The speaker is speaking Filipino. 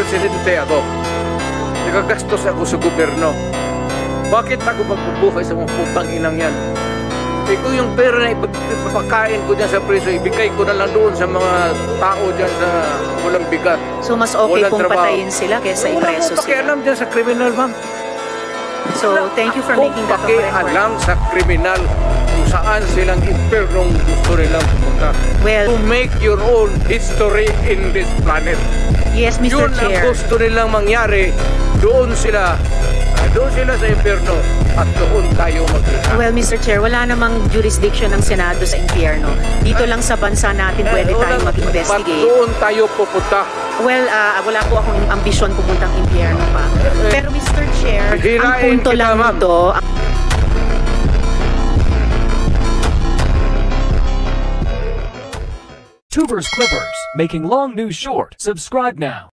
presidente ako. Nagagastos ako sa gobyerno. Bakit ako magbubuhay sa mga putang inang yan? Eh kung yung pera na ipapakain ko dyan sa preso, ibigay ko na lang doon sa mga tao dyan sa walang bigat. So mas okay Walang kung trabaho. patayin sila kaysa Wala ipreso akong sila. pakialam dyan sa kriminal, ma'am. So thank you for making that of record. Pakialam sa kriminal kung saan silang impernong gusto nilang pumunta. Well, To make your own history in this planet. yes, Mr. Yun ang Chair. gusto nilang mangyari. Doon sila sa impyerno at doon tayo magkita. Well, Mr. Chair, wala namang jurisdiction ng Senado sa impyerno. Dito lang sa bansa natin pwede tayong mag-investigate. Doon tayo pupunta. Well, wala po akong ambisyon pumuntang impyerno pa. Pero Mr. Chair, ang Hirain punto kita, lang ma'am. nito, Tubers Clippers, making long news short. Subscribe now.